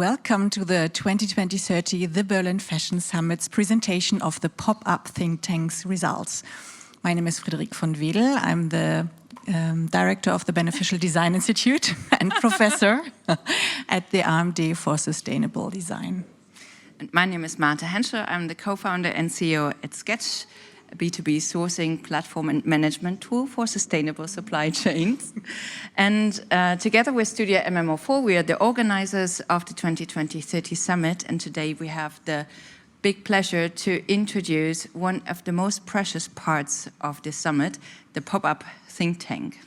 welcome to the 2020-30 The Berlin Fashion Summit's presentation of the pop-up think tank's results. My name is Friederike von Wedel. I'm the director of the Beneficial Design Institute and professor at the AMD for Sustainable Design. And my name is Marte Hentschel. I'm the co-founder and CEO at Sqetch, a B2B sourcing platform and management tool for sustainable supply chains. And together with Studio MMO4, we are the organizers of the 2020-30 Summit. And today we have the big pleasure to introduce one of the most precious parts of this summit, the pop-up think tank.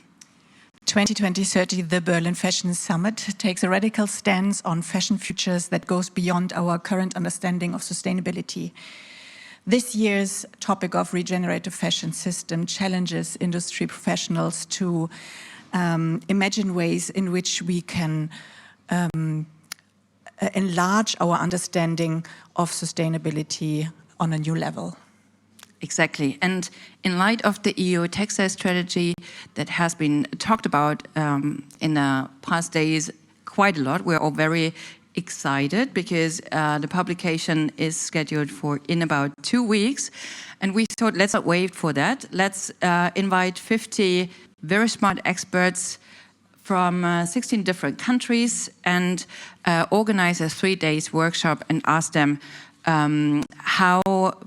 2020-30, the Berlin Fashion Summit takes a radical stance on fashion futures that goes beyond our current understanding of sustainability. This year's topic of regenerative fashion system challenges industry professionals to imagine ways in which we can enlarge our understanding of sustainability on a new level. Exactly. And in light of the EU textile strategy that has been talked about in the past days quite a lot, we're all very excited because the publication is scheduled for in about 2 weeks. And we thought, let's not wait for that. Let's invite 50 very smart experts from 16 different countries and organize a 3-day workshop and ask them how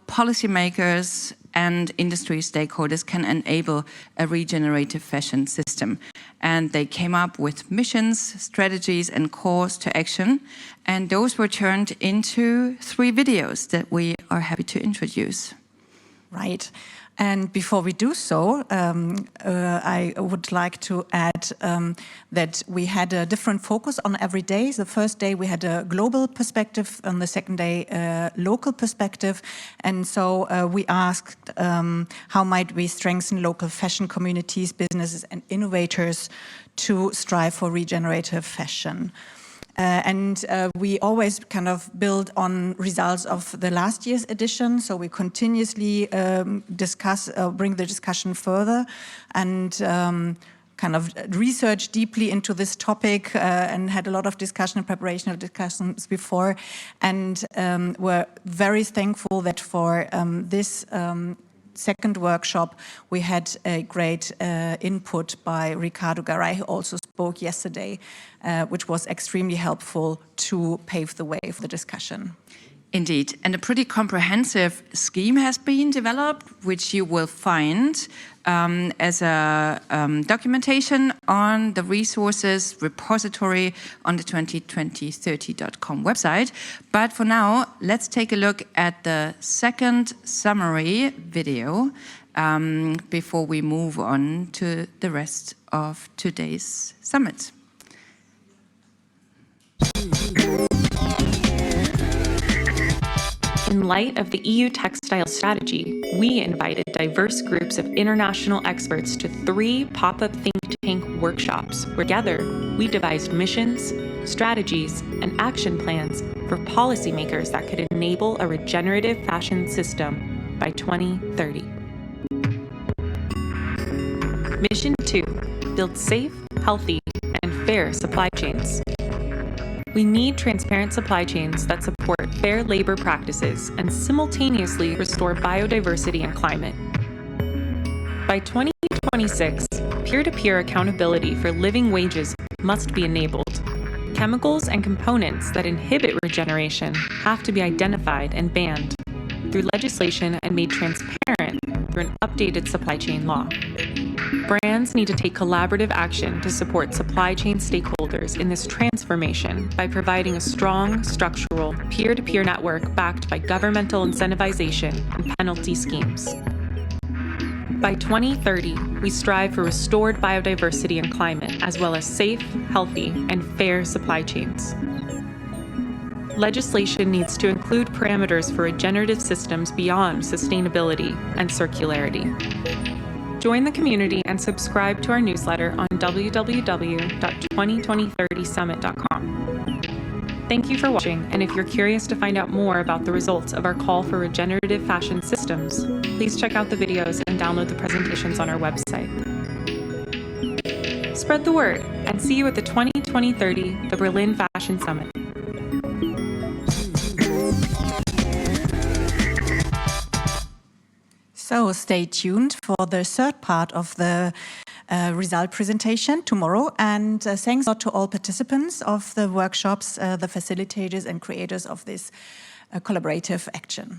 policymakers and industry stakeholders can enable a regenerative fashion system. And they came up with missions, strategies, and calls to action. And those were turned into 3 videos that we are happy to introduce. Right. And before we do so, I would like to add that we had a different focus on every day. The first day we had a global perspective, on the second day a local perspective. And so we asked how might we strengthen local fashion communities, businesses and innovators to strive for regenerative fashion. We always kind of build on results of the last year's edition, so we continuously bring the discussion further and kind of research deeply into this topic and had a lot of discussion and preparation of discussions before. And we're very thankful that for this second workshop, we had a great input by Ricardo Garay, who also spoke yesterday, which was extremely helpful to pave the way for the discussion. Indeed, and a pretty comprehensive scheme has been developed, which you will find as a documentation on the resources repository on the 202030.com website. But for now, let's take a look at the second summary video before we move on to the rest of today's summit. In light of the EU textile strategy, we invited diverse groups of international experts to 3 pop-up think tank workshops, where together we devised missions, strategies, and action plans for policymakers that could enable a regenerative fashion system by 2030. Mission 2, build safe, healthy, and fair supply chains. We need transparent supply chains that support fair labor practices and simultaneously restore biodiversity and climate. By 2026, peer-to-peer accountability for living wages must be enabled. Chemicals and components that inhibit regeneration have to be identified and banned through legislation and made transparent through an updated supply chain law. Brands need to take collaborative action to support supply chain stakeholders in this transformation by providing a strong, structural, peer-to-peer network backed by governmental incentivization and penalty schemes. By 2030, we strive for restored biodiversity and climate, as well as safe, healthy, and fair supply chains. Legislation needs to include parameters for regenerative systems beyond sustainability and circularity. Join the community and subscribe to our newsletter on www.202030summit.com. Thank you for watching, and if you're curious to find out more about the results of our call for regenerative fashion systems, please check out the videos and download the presentations on our website. Spread the word, and see you at the 2020-30 The Berlin Fashion Summit. So stay tuned for the third part of the result presentation tomorrow, and thanks a lot to all participants of the workshops, the facilitators and creators of this collaborative action.